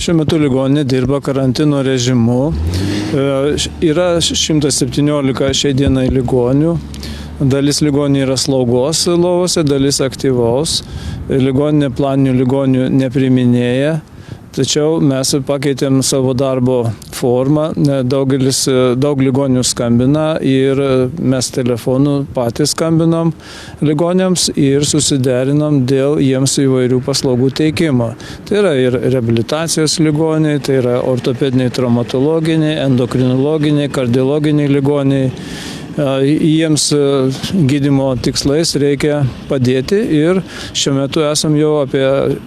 Šiuo metu ligoninė dirba karantino režimu. Yra 117 šiai dienai ligonių. Dalis ligonių yra slaugos lovose, dalis aktyvaus. Ligoninė planinių ligonių nepriiminėja. Tačiau mes pakeitėm savo darbo formą, daug ligonių skambina ir mes telefonu patys skambinom ligoniams ir susiderinom dėl jiems įvairių paslaugų teikimo. Tai yra ir reabilitacijos ligoniai, tai yra ortopediniai, traumatologiniai, endokrinologiniai, kardiologiniai ligoniai. Jiems gydymo tikslais reikia padėti ir šiuo metu esam jau apie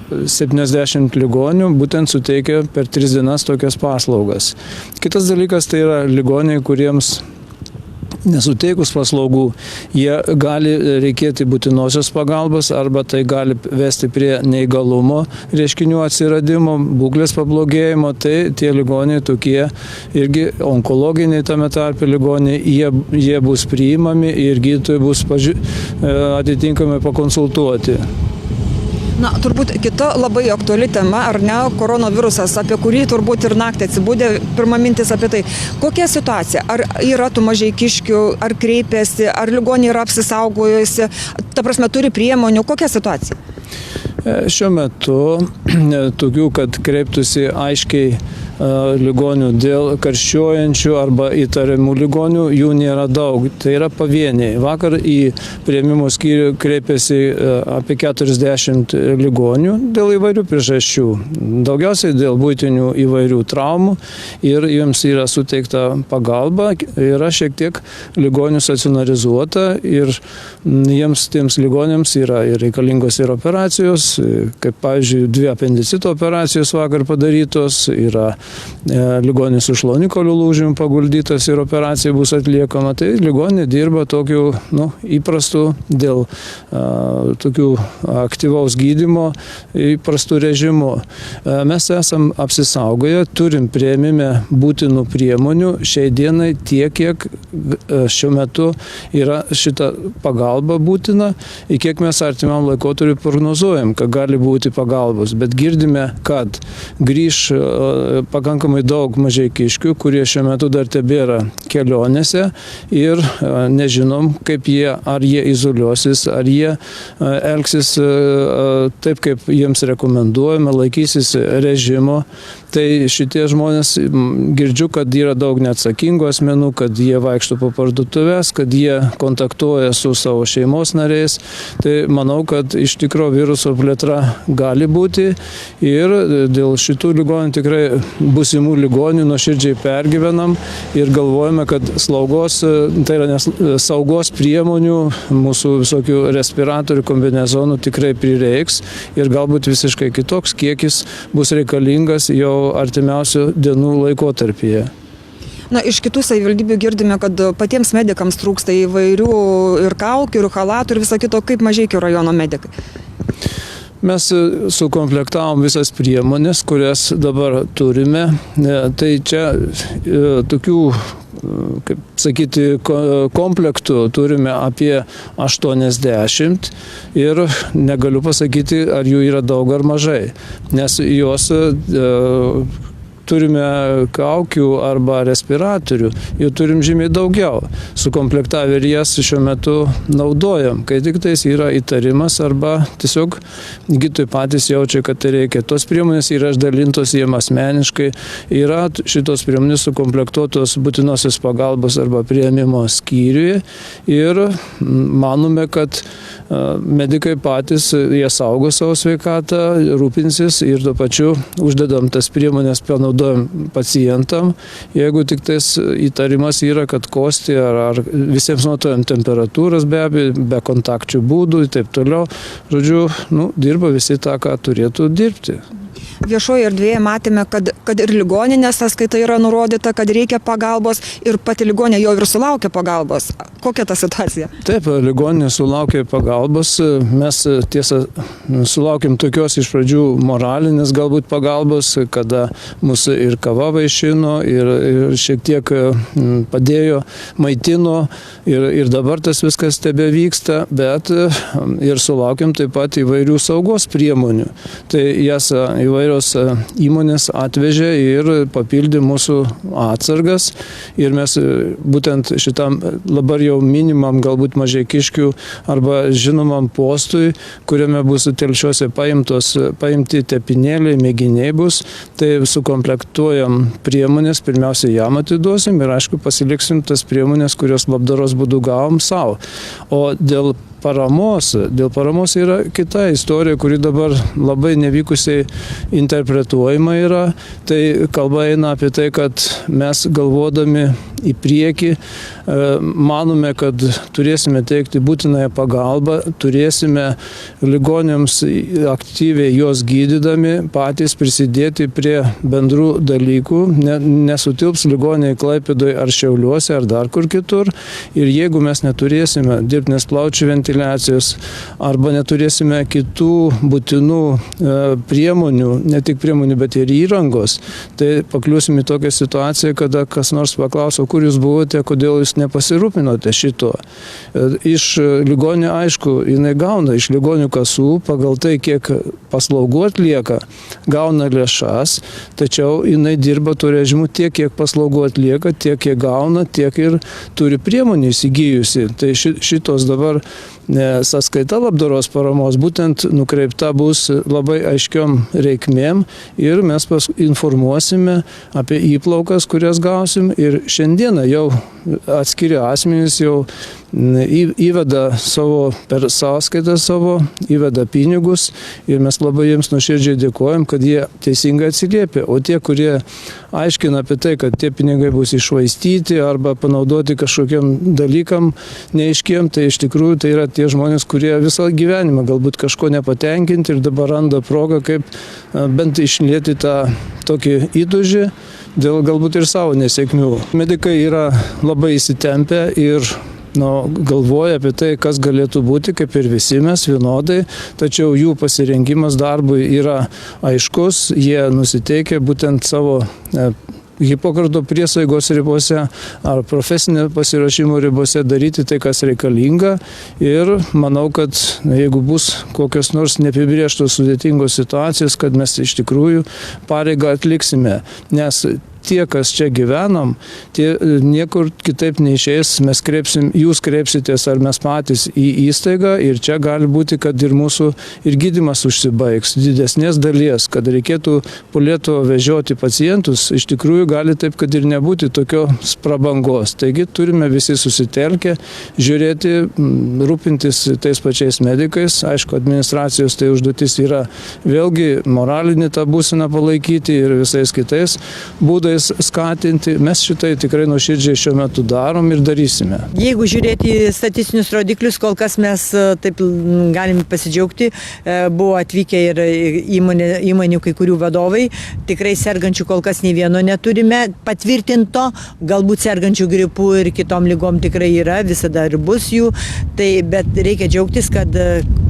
70 ligonių, būtent suteikia per 3 dienas tokias paslaugas. Kitas dalykas tai yra ligoniai, kuriems nesuteikus paslaugų, jie gali reikėti būtinosios pagalbos arba tai gali vesti prie neįgalumo reiškinių atsiradimo, būklės pablogėjimo, tai tie ligoniai tokie irgi onkologiniai tame tarpe ligoniai, jie bus priimami ir gydytojai bus atitinkamai pakonsultuoti. Na, turbūt kita labai aktuali tema, ar ne, koronavirusas, apie kurį turbūt ir naktį atsibūdė, pirma mintis apie tai. Kokia situacija? Ar yra tų mažeikiškių, ar kreipiasi, ar ligoniai yra apsisaugojusi, ta prasme turi priemonių, kokia situacija? Šiuo metu tokių, kad kreiptųsi aiškiai ligonių dėl karščiuojančių arba įtariamų ligonių, jų nėra daug. Tai yra pavieniai. Vakar į priėmimo skyrių kreipėsi apie 40 ligonių dėl įvairių priežasčių. Daugiausiai dėl buitinių įvairių traumų ir jiems yra suteikta pagalba. Yra šiek tiek ligonių stacionarizuota ir tiems ligoniams yra ir reikalingos ir operacijos, kaip pavyzdžiui 2 apendicito operacijos vakar padarytos, yra ligonis su šlaunikaulių lūžimu paguldytas ir operacija bus atliekama. Tai ligoninė dirba tokiu įprastu dėl tokių aktyvaus gydymo įprastų režimų. Mes esam apsisaugoję, turim priėmime būtinų priemonių šiai dienai tiek, kiek šiuo metu yra šita pagalba būtina ir kiek mes artimam laikotarpiu prognozuojam, kad gali būti pagalbos. Bet girdime, kad grįž pakankamai daug mažeikiškių, kurie šiuo metu dar tebėra kelionėse ir nežinom, ar jie izoliuosis, ar jie elgsis taip, kaip jiems rekomenduojama, laikysis režimo. Tai šitie žmonės, girdžiu, kad yra daug neatsakingų asmenų, kad jie vaikšto po parduotuvės, kad jie kontaktuoja su savo šeimos nariais. Tai manau, kad iš tikro viruso plėtra gali būti ir dėl šitų ligonių tikrai būsimų ligonių nuoširdžiai pergyvenam ir galvojame, kad saugos priemonių, mūsų visokių respiratorių, kombinezonų tikrai prireiks ir galbūt visiškai kitoks kiekis bus reikalingas jau artimiausių dienų laikotarpyje. Na, iš kitų savivaldybių girdime, kad patiems medikams trūksta įvairių ir kaukių, ir chalatų, ir viso kito, kaip Mažeikių rajono medikai. Mes sukomplektavom visas priemonės, kurias dabar turime. Tai čia tokių, kaip sakyti, komplektų turime apie 80 ir negaliu pasakyti, ar jų yra daug ar mažai, nes juos turime kaukių arba respiratorių, jų turim žymiai daugiau. Sukomplektavę ir jas šiuo metu naudojam, kai tik tais yra įtarimas arba tiesiog gydytojai patys jaučia, kad tai reikia. Tos priemonės yra išdalintos jiem asmeniškai, yra šitos priemonės sukomplektuotos būtinosios pagalbos arba priėmimo skyriuje ir manome, kad medikai patys, jie saugo savo sveikatą, rūpinsis ir tuo pačiu uždedam tas priemonės panaudojam pacientam. Jeigu tik tais įtarimas yra, kad kosti ar visiems matuojam temperatūras be abejo, be kontakčių būdų ir taip toliau. Žodžiu, dirba visi tą, ką turėtų dirbti. Viešoje erdvėje matėme, kad ir ligoninės sąskaita yra nurodyta, kad reikia pagalbos ir pati ligoninė jau ir sulaukia pagalbos. Kokia ta situacija? Taip, ligoninė sulaukia pagalbos. Mes tiesą sulaukėm tokios iš pradžių moralinės galbūt pagalbos, kada mūsų ir kava vaišino, ir šiek tiek padėjo, maitino ir dabar tas viskas tebe vyksta, bet ir sulaukėm taip pat įvairių saugos priemonių. Tai jas įvairių įvairios įmonės atvežė ir papildė mūsų atsargas. Ir mes būtent šitam dabar jau minimam galbūt Mažeikiškių arba žinomam postui, kuriame bus telšiuose paimti tepinėliai, mėginiai bus, tai sukomplektuojam priemonės, pirmiausia jam atiduosim ir aišku pasiliksim tas priemonės, kurios labdaros būdu gavom savo. O dėl paramos yra kita istorija, kuri dabar labai nevykusiai interpretuojama yra. Tai kalba eina apie tai, kad mes galvodami į priekį manome, kad turėsime teikti būtinąją pagalbą, turėsime ligoniams aktyviai juos gydydami patys prisidėti prie bendrų dalykų, nesutilps ligoniai Klaipėdoje ar Šiauliuose ar dar kur kitur. Ir jeigu mes neturėsime dirbtinės plaučių ventiliacijos arba neturėsime kitų būtinų priemonių, ne tik priemonių, bet ir įrangos, tai pakliūsime į tokią situaciją, kada kas nors paklauso, kur jūs buvote, kodėl jūs nepasirūpinote šito. Iš ligonių, aišku, jinai gauna iš ligonių kasų pagal tai, kiek paslaugų atlieka, gauna lėšas, tačiau jinai dirba tuo režimu tiek, kiek paslaugų atlieka, tiek, kiek gauna, tiek ir turi priemonių įsigijusi. Tai šitos dabar sąskaita labdaros paramos būtent nukreipta bus labai aiškiom reikmėm ir mes informuosime apie įplaukas, kurias gausim ir šiandieną jau atskiri asmenys jau įveda per sąskaitą savo, įveda pinigus ir mes labai jiems nuoširdžiai dėkojam, kad jie teisingai atsiliepia. O tie, kurie aiškina apie tai, kad tie pinigai bus iššvaistyti arba panaudoti kažkokiam dalykam neaiškiem, tai iš tikrųjų tai yra tie žmonės, kurie visą gyvenimą galbūt kažko nepatenkinti ir dabar randa progą, kaip bent išlieti tą tokį įtūžį dėl galbūt ir savo nesėkmių. Medikai yra labai įsitempę ir galvoja apie tai, kas galėtų būti, kaip ir visi mes vienodai, tačiau jų pasirengimas darbui yra aiškus, jie nusiteikia būtent savo Hipokrato priesaigos ribose ar profesinio pasiruošimo ribose daryti tai, kas reikalinga ir manau, kad jeigu bus kokios nors neapibrėžtos sudėtingos situacijos, kad mes iš tikrųjų pareigą atliksime, nes tie, kas čia gyvenam, tie niekur kitaip neišeis, jūs kreipsitės ar mes patys į įstaigą ir čia gali būti, kad ir mūsų ir gydymas užsibaigs didesnės dalies, kad reikėtų po Lietuvą vežioti pacientus, iš tikrųjų gali taip, kad ir nebūti tokios prabangos. Taigi turime visi susitelkę, žiūrėti, rūpintis tais pačiais medikais, aišku, administracijos tai užduotis yra vėlgi moralinį tą būseną palaikyti ir visais kitais būdais skatinti. Mes šitai tikrai nuoširdžiai šiuo metu darom ir darysime. Jeigu žiūrėti į statistinius rodiklius, kol kas mes taip galime pasidžiaugti. Buvo atvykę ir įmonių kai kurių vadovai. Tikrai sergančių kol kas nei vieno neturime patvirtinto. Galbūt sergančių gripų ir kitom lygom tikrai yra, visada ir bus jų. Bet reikia džiaugtis, kad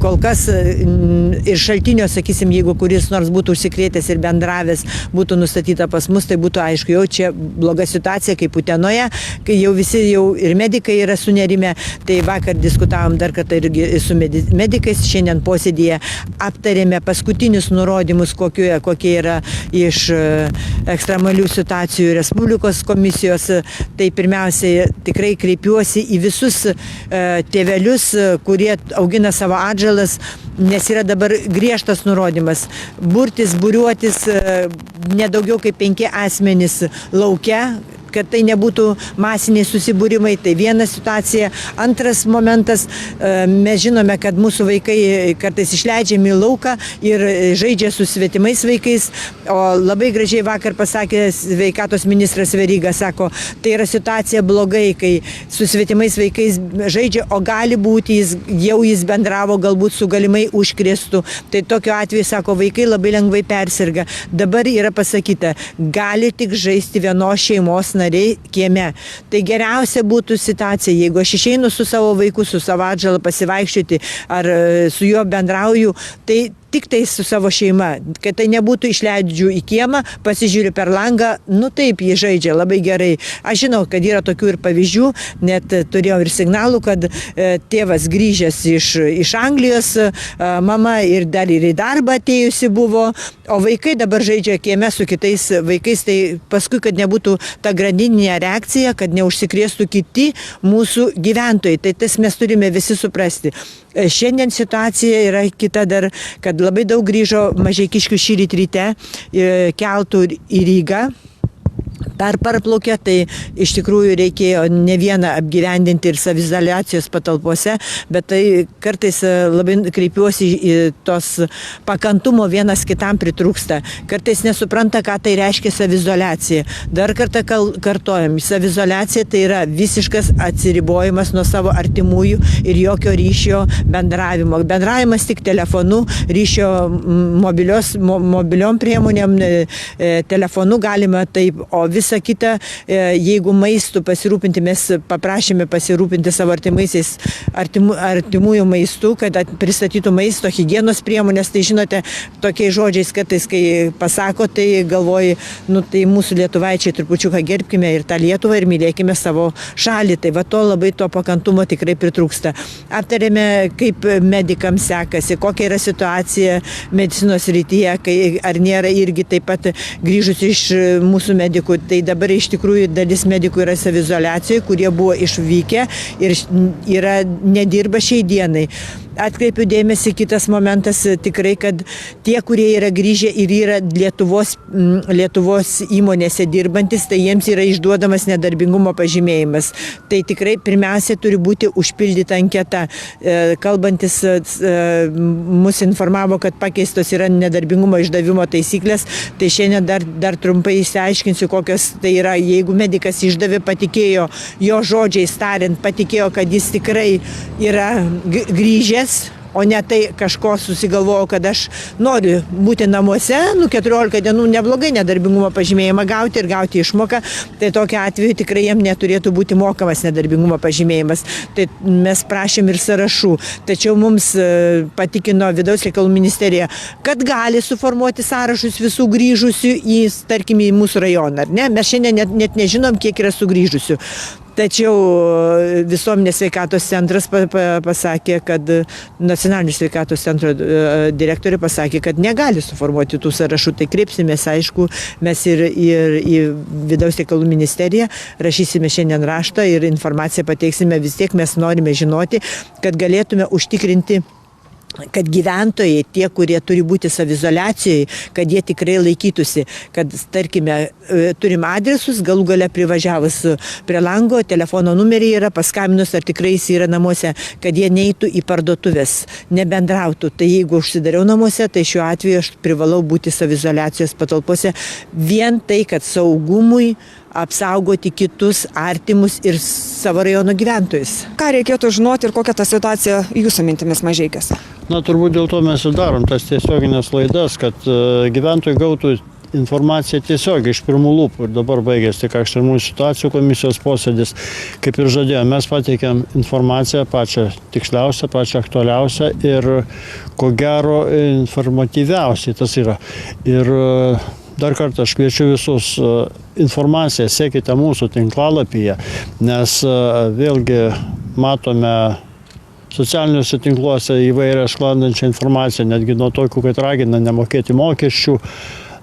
kol kas ir šaltinio, sakysim, jeigu kuris nors būtų užsikrėtęs ir bendravęs, būtų nustatyta pas mus, tai būtų aišku, jau čia bloga situacija kaip Utenoje, kai jau visi ir medikai yra sunerime. Tai vakar diskutavom dar kartą irgi su medikais, šiandien posėdėje aptarėme paskutinius nurodymus, kokie yra iš ekstremalių situacijų Respublikos komisijos. Tai pirmiausiai tikrai kreipiuosi į visus tėvelius, kurie augina savo atžalas, nes yra dabar griežtas nurodymas būriuotis nedaugiau kaip 5 asmenys lauke, kad tai nebūtų masiniai susibūrimai. Tai viena situacija. Antras momentas, mes žinome, kad mūsų vaikai kartais išleidžiami į lauką ir žaidžia su svetimais vaikais, o labai gražiai vakar pasakė sveikatos ministras Veryga, sako, tai yra situacija blogai, kai su svetimais vaikais žaidžia, o gali būti, jis bendravo galbūt su galimai užkrėstu. Tai tokiu atveju, sako, vaikai labai lengvai persirga. Dabar yra pasakyta, gali tik žaisti vienos šeimos nariai kieme. Tai geriausia būtų situacija, jeigu aš išeinu su savo vaiku, su savo atžala pasivaikščioti ar su juo bendrauju, tai tik tai su savo šeima, kad tai nebūtų išleidžiu į kiemą, pasižiūriu per langą, nu taip, jie žaidžia labai gerai. Aš žinau, kad yra tokių ir pavyzdžių, net turėjau ir signalų, kad tėvas grįžęs iš Anglijos, mama ir dar ir į darbą atėjusi buvo, o vaikai dabar žaidžia kieme su kitais vaikais, tai paskui, kad nebūtų ta grandininė reakcija, kad neužsikrėstų kiti mūsų gyventojai. Tai tas mes turime visi suprasti. Šiandien situacija yra kita dar, kad labai daug grįžo mažeikiškių šįryt ryte keltų į Rygą. Parplaukė, tai iš tikrųjų reikėjo ne vieną apgyvendinti ir savizoliacijos patalpose, bet tai kartais labai kreipiuosi į tos pakantumo vienas kitam pritrūksta. Kartais nesupranta, ką tai reiškia savizoliacija. Dar kartą kartojam, savizoliacija tai yra visiškas atsiribojimas nuo savo artimųjų ir jokio ryšio bendravimo. Bendravimas tik telefonu, ryšio mobiliom priemonėm, telefonu galima taip, o visa kita, jeigu maistų pasirūpinti, mes paprašėme pasirūpinti savo artimųjų maistų, kad pristatytų maisto, higienos priemonės, tai žinote, tokiais žodžiais kartais, kai pasako, tai galvoji, nu tai mūsų lietuvaičiai trupučiuką gerbkime ir tą Lietuvą ir mylėkime savo šalį, tai va to labai to pakantumo tikrai pritrūksta. Aptarėme, kaip medikams sekasi, kokia yra situacija medicinos rytyje, ar nėra irgi taip pat grįžusi iš mūsų medikų. Tai dabar iš tikrųjų dalis medikų yra savizoliacijoje, kurie buvo išvykę ir nedirba šiai dienai. Atkreipiu dėmesį, kitas momentas tikrai, kad tie, kurie yra grįžę ir yra Lietuvos įmonėse dirbantis, tai jiems yra išduodamas nedarbingumo pažymėjimas. Tai tikrai pirmiausia turi būti užpildyta anketa. Kalbantis mus informavo, kad pakeistos yra nedarbingumo išdavimo taisyklės, tai šiandien dar trumpai išsiaiškinsiu, kokios tai yra. Jeigu medikas išdavė, patikėjo, jo žodžiais tariant, patikėjo, kad jis tikrai yra grįžęs, o ne tai kažko susigalvojau, kad aš noriu būti namuose, 14 dienų neblogai nedarbingumo pažymėjimą gauti ir gauti išmoką, tai tokiu atveju tikrai jam neturėtų būti mokamas nedarbingumo pažymėjimas. Tai mes prašėm ir sąrašų, tačiau mums patikino Vidaus reikalų ministerija, kad gali suformuoti sąrašus visų grįžusių tarkim, į mūsų rajoną. Ne? Mes šiandien net nežinom, kiek yra sugrįžusių. Tačiau Visuomenės sveikatos centras pasakė, kad Nacionalinio sveikatos centro direktorė pasakė, kad negali suformuoti tų sąrašų. Tai kreipsimės, aišku, mes ir į Vidaus reikalų ministeriją, rašysime šiandien raštą ir informaciją pateiksime. Vis tiek mes norime žinoti, kad galėtume užtikrinti, kad gyventojai, tie, kurie turi būti savizoliacijoje, kad jie tikrai laikytųsi, kad, tarkime, turim adresus, galų gale privažiavus prie lango, telefono numeriai yra, paskambinus, ar tikrai jis yra namuose, kad jie neitų į parduotuvės, nebendrautų. Tai jeigu užsidariau namuose, tai šiuo atveju aš privalau būti savizoliacijos patalpose, vien tai, kad saugumui apsaugoti kitus artimus ir savo rajono gyventojus. Ką reikėtų žinoti ir kokia ta situacija jūsų mintimis Mažeikiuose? Na, turbūt dėl to mes ir darom tas tiesioginės laidas, kad gyventojai gautų informaciją tiesiog iš pirmų lūpų. Ir dabar baigėsi tik ekstremalių situacijų komisijos posėdis. Kaip ir žadėjome, mes pateikėm informaciją pačią tiksliausią, pačią aktualiausią ir ko gero informatyviausiai tas yra. Ir dar kartą aš kviečiu visus informaciją, sekite mūsų tinklalapyje, nes vėlgi matome socialiniuose tinkluose įvairią sklandančią informaciją, netgi nuo tokių, kad ragina nemokėti mokesčių.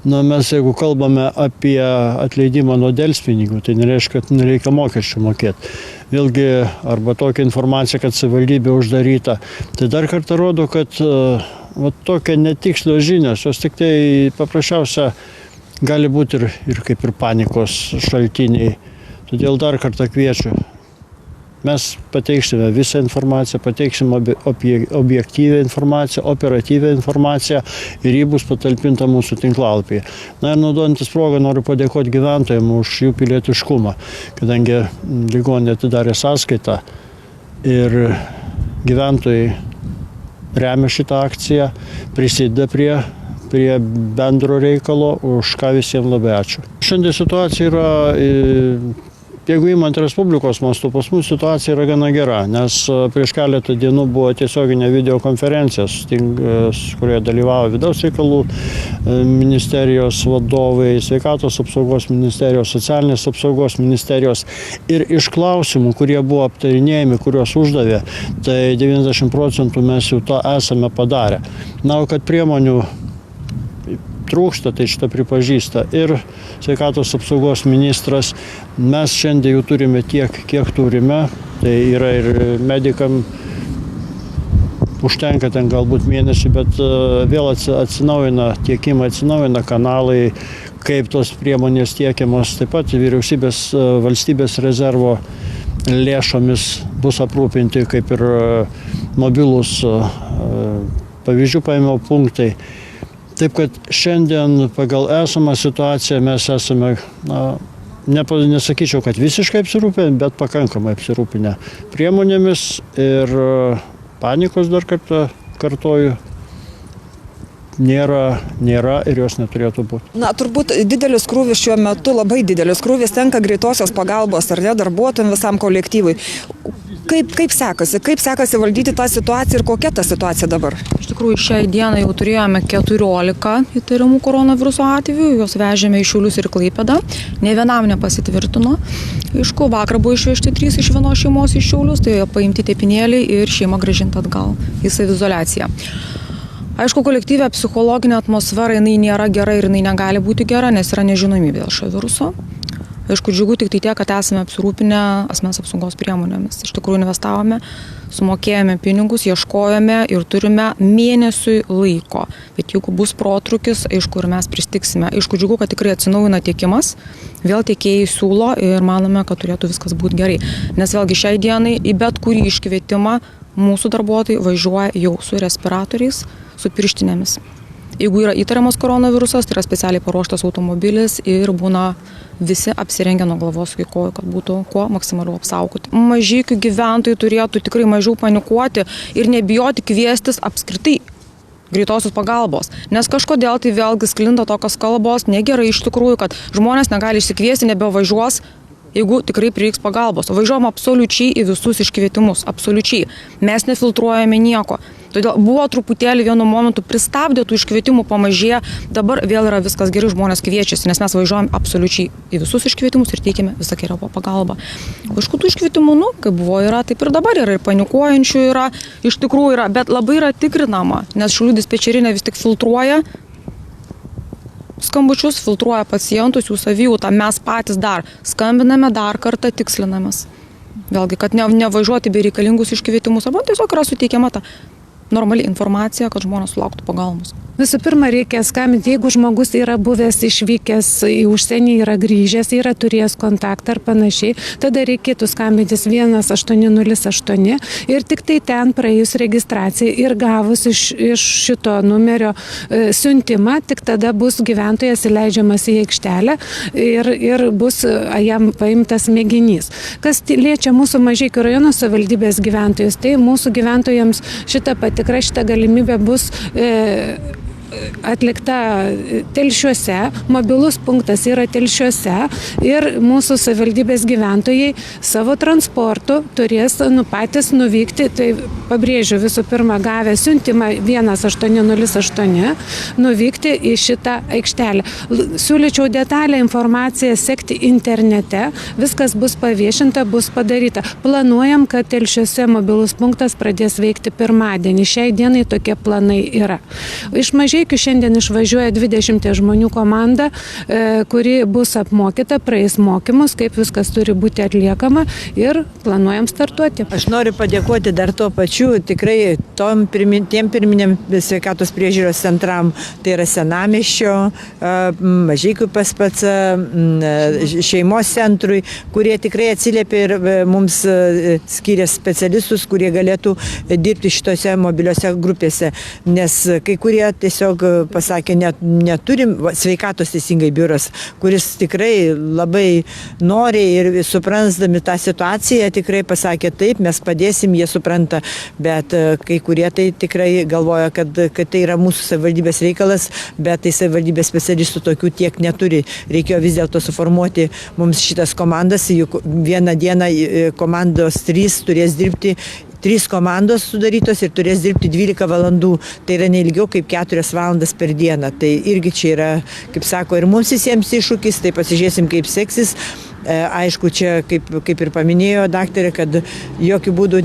Na, mes jeigu kalbame apie atleidimą nuo delspinigų, tai nereiškia, kad nereikia mokesčių mokėti. Vėlgi, arba tokia informacija, kad savivaldybė uždaryta. Tai dar kartą rodo, kad tokia netikslios žinios, jos tik tai paprasčiausia gali būti ir kaip ir panikos šaltiniai. Todėl dar kartą kviečiu. Mes pateiksime visą informaciją, pateiksime objektyvią informaciją, operatyvią informaciją ir ji bus patalpinta mūsų tinklalapyje. Na ir naudojantis progą noriu padėkoti gyventojams už jų pilietiškumą, kadangi ligoninė atidarė sąskaitą ir gyventojai remia šitą akciją, prisideda prie bendro reikalo, už ką visiems labai ačiū. Šiandien situacija yra jeigu įmant Respublikos mastu, pas mus situacija yra gana gera, nes prieš keletą dienų buvo tiesioginė videokonferencija, kurioje dalyvavo vidaus reikalų ministerijos vadovai, sveikatos apsaugos ministerijos, socialinės apsaugos ministerijos. Ir iš klausimų, kurie buvo aptarinėjami, kuriuos uždavė, tai 90% mes jau to esame padarę. Na, o kad priemonių trūksta, tai šitą pripažįsta ir sveikatos apsaugos ministras. Mes šiandien jau turime tiek, kiek turime. Tai yra ir medikam užtenka ten galbūt mėnesį, bet vėl atsinaujina tiekimai, atsinaujina kanalai, kaip tos priemonės tiekiamos. Taip pat vyriausybės valstybės rezervo lėšomis bus aprūpinti kaip ir mobilūs pavyzdžių paėmimo punktai. Taip kad šiandien pagal esamą situaciją mes esame, nesakyčiau, kad visiškai apsirūpinę, bet pakankamai apsirūpinę priemonėmis ir panikos dar kartą kartoju. Nėra ir jos neturėtų būti. Na, turbūt didelis krūvis šiuo metu, labai didelis krūvis tenka greitosios pagalbos, ar ne, darbuotojams visam kolektyvui. Kaip sekasi valdyti tą situaciją ir kokia ta situacija dabar? Iš tikrųjų, šiai dienai jau turėjome 14 įtarimų koronaviruso atvejų, juos vežėme į Šiaulius ir Klaipėdą, ne vienam nepasitvirtino. Aišku, vakar buvo išvežti 3 iš vienos šeimos iš Šiaulius, tai paimti tepinėliai ir šeima grąžinta atgal į saviizoliaciją. Aišku, kolektyvė psichologinė atmosfera, jinai nėra gera ir jinai negali būti gera, nes yra nežinomybė dėl šio viruso. Aišku, džiugu tik tai tiek, kad esame apsirūpinę asmens apsaugos priemonėmis. Iš tikrųjų investavome, sumokėjome pinigus, ieškojome ir turime mėnesiui laiko. Bet jeigu bus protrūkis, aišku, ir mes pristiksime. Aišku, džiugu, kad tikrai atsinaujina tiekimas, vėl tiekėjai siūlo ir manome, kad turėtų viskas būti gerai. Nes vėlgi šiai dienai į bet kurį iškvietimą mūsų darbuotojai važiuoja jau su respiratoriais, su pirštinėmis. Jeigu yra įtariamas koronavirusas, tai yra specialiai paruoštas automobilis ir būna visi apsirengę nuo galvos iki kojų, kad būtų kuo maksimaliau apsaugoti. Mažeikių gyventojai turėtų tikrai mažiau panikuoti ir nebijoti kviestis apskritai greitosios pagalbos. Nes kažkodėl tai vėlgi sklinda tokios kalbos, negerai iš tikrųjų, kad žmonės negali išsikviesti, nebevažiuos, jeigu tikrai prireiks pagalbos. Važiuojam absoliučiai į visus iškvietimus, absoliučiai. Mes nefiltruojame nieko. Todėl buvo truputėlį vienu momentu pristabdė tų iškvietimų pamažėję, dabar vėl yra viskas gerai, žmonės kviečiasi, nes mes važiuojam absoliučiai į visus iškvietimus ir teikiame visokeriopą pagalbą. Aišku, tų iškvietimų, kaip buvo, yra, taip ir dabar yra, ir panikuojančių yra, iš tikrųjų yra, bet labai yra tikrinama, nes Šiaulių dispečerinė vis tik filtruoja skambučius, filtruoja pacientus, jų savijautą, mes patys dar skambiname, dar kartą tikslinamės. Vėlgi, kad nevažiuoti be reikalingus iškvietimus, arba tiesiog yra suteikiama ta normali informacija, kad žmonės sulauktų pagalbos. Visų pirma, reikia skambinti, jeigu žmogus yra buvęs išvykęs į užsienį, yra grįžęs, yra turėjęs kontaktą ar panašiai, tada reikėtų skambintis 1808 ir tik tai ten praėjus registracijai ir gavus iš šito numerio siuntimą, tik tada bus gyventojas įleidžiamas į aikštelę ir bus jam paimtas mėginys. Kas liečia mūsų Mažeikių rajono savivaldybės gyventojus, tai mūsų gyventojams šita patikra, šita galimybė bus atlikta Telšiuose, mobilus punktas yra Telšiuose ir mūsų savivaldybės gyventojai savo transportu turės patys nuvykti, tai pabrėžiu visų pirma gavę siuntimą 1808, nuvykti į šitą aikštelę. Siūlyčiau detalę informaciją sekti internete, viskas bus paviešinta, bus padaryta. Planuojam, kad Telšiuose mobilus punktas pradės veikti pirmadienį. Šiai dienai tokie planai yra. Iš Mažeikių šiandien išvažiuoja 20 žmonių komanda, kuri bus apmokyta, praeis mokymus, kaip viskas turi būti atliekama ir planuojam startuoti. Aš noriu padėkoti dar tuo pačiu tikrai tiem pirminiam sveikatos priežiūros centram, tai yra Senamiesčio, Mažeikių PSPC, šeimos centrui, kurie tikrai atsiliepė ir mums skyrė specialistus, kurie galėtų dirbti šitose mobiliose grupėse, nes kai kurie tiesiog tiesiog pasakė, neturim, sveikatos teisingai biuras, kuris tikrai labai noriai ir suprasdami tą situaciją tikrai pasakė taip, mes padėsim, jie supranta, bet kai kurie tai tikrai galvoja, kad tai yra mūsų savivaldybės reikalas, bet tai savivaldybės specialistų tokių tiek neturi. Reikėjo vis dėlto suformuoti mums šitas komandas, juk vieną dieną komandos 3 turės dirbti, 3 komandos sudarytos ir turės dirbti 12 valandų. Tai yra neilgiau kaip 4 valandas per dieną. Tai irgi čia yra, kaip sako, ir mums visiems iššūkis, tai pasižiūrėsim, kaip seksis. Aišku, čia, kaip ir paminėjo daktarė, kad jokių būdų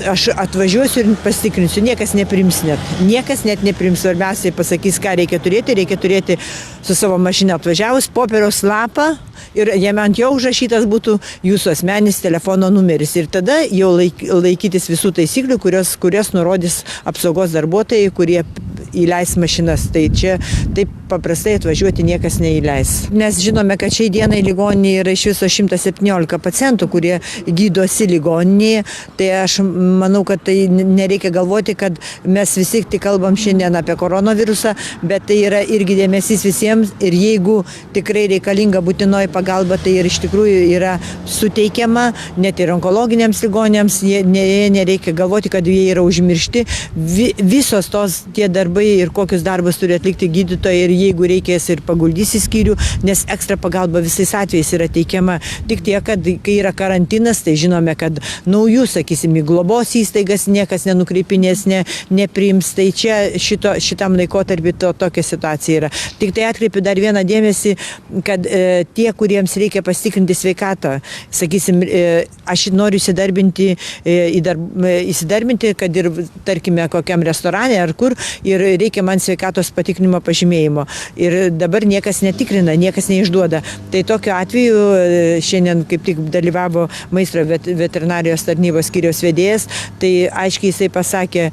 aš atvažiuosiu ir pasitikrinsiu, niekas neprims net. Niekas net neprims, svarbiausiai pasakys, ką reikia turėti su savo mašina atvažiavus, popieriaus lapą ir jame ant jo užrašytas būtų jūsų asmeninis telefono numeris. Ir tada jau laikytis visų taisyklių, kurias nurodys apsaugos darbuotojai, kurie įleis mašinas. Tai čia taip paprastai atvažiuoti niekas neįleis. Nes žinome, kad šiai dienai ligoninėje yra iš viso 117 pacientų, kurie gydosi ligoninėje. Tai aš manau, kad tai nereikia galvoti, kad mes visi tik kalbam šiandien apie koronavirusą, bet tai yra irgi dėmesys visiems ir jeigu tikrai reikalinga būtinoji pagalba, tai ir iš tikrųjų yra suteikiama net ir onkologiniams ligonėms. Nereikia galvoti, kad jie yra užmiršti. Visos tie darbai ir kokius darbus turi atlikti gydytojai ir jeigu reikės ir paguldys į skyrių, nes ekstra pagalba visais atvejais yra teikiama. Tik tiek, kad kai yra karantinas, tai žinome, kad naujų, sakysim, į globos įstaigas niekas nenukreipinės, nepriims. Tai čia šitam laikotarpį tokia situacija yra. Tik tai atkreipiu dar vieną dėmesį, kad tie, kuriems reikia pasitikrinti sveikatą, sakysim, aš noriu įsidarbinti, kad ir, tarkime, kokiam restorane ar kur, ir reikia man sveikatos patikrinimo pažymėjimo. Ir dabar niekas netikrina, niekas neišduoda. Tai tokiu atveju šiandien kaip tik dalyvavo maisto veterinarijos tarnybos skyriaus vedėjas, tai aiškiai jisai pasakė,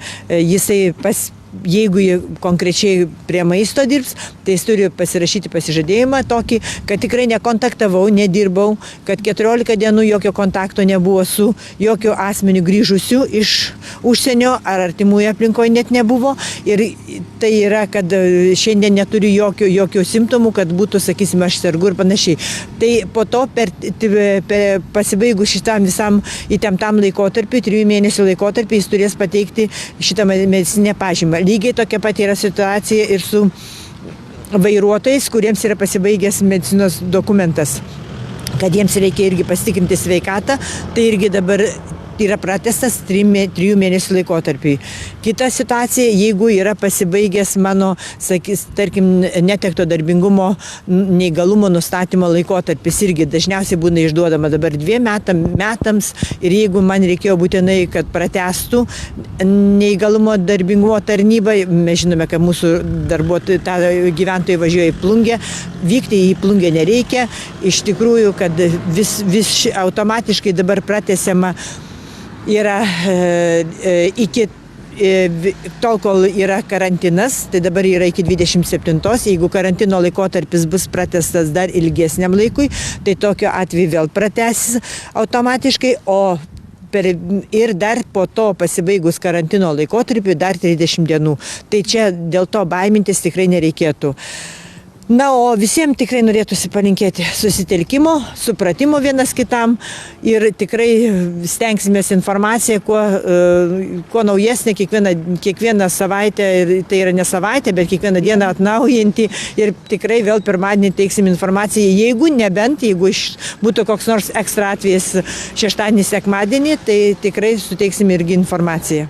jeigu konkrečiai prie maisto dirbs, tai jis turi pasirašyti pasižadėjimą tokį, kad tikrai nekontaktavau, nedirbau, kad 14 dienų jokio kontakto nebuvo su jokiu asmeniu grįžusiu iš užsienio ar artimųjų aplinkoje net nebuvo. Ir tai yra, kad šiandien neturi jokių simptomų, kad būtų, sakysime, aš sergu ir panašiai. Tai po to pasibaigus šitam visam įtemptam laikotarpiu, 3 mėnesių laikotarpiu, jis turės pateikti šitą medicininę pažymą. Lygiai tokia pat yra situacija ir su vairuotojais, kuriems yra pasibaigęs medicinos dokumentas, kad jiems reikia irgi pasitikrinti sveikatą, tai irgi dabar yra pratęstas 3 mėnesių laikotarpiui. Kita situacija, jeigu yra pasibaigęs mano, tarkim, netekto darbingumo neįgalumo nustatymo laikotarpis, irgi dažniausiai būna išduodama dabar 2 metams ir jeigu man reikėjo būtinai, kad pratęstų neįgalumo darbingumo tarnybą, mes žinome, kad mūsų gyventojai važiuoja į Plungę, vykti į Plungę nereikia, iš tikrųjų, kad vis automatiškai dabar pratęsiama yra iki tol, kol yra karantinas, tai dabar yra iki 27-os, jeigu karantino laikotarpis bus pratęstas dar ilgesniam laikui, tai tokiu atveju vėl pratęsis automatiškai, ir dar po to pasibaigus karantino laikotarpiu dar 30 dienų. Tai čia dėl to baimintis tikrai nereikėtų. Na, o visiems tikrai norėtųsi palinkėti susitelkimo, supratimo vienas kitam ir tikrai stengsimės informaciją kuo naujesnė kiekvieną savaitę, ir tai yra ne savaitė, bet kiekvieną dieną atnaujinti ir tikrai vėl pirmadienį teiksim informaciją, jeigu būtų koks nors ekstra atvejis šeštadienį, sekmadienį, tai tikrai suteiksim irgi informaciją.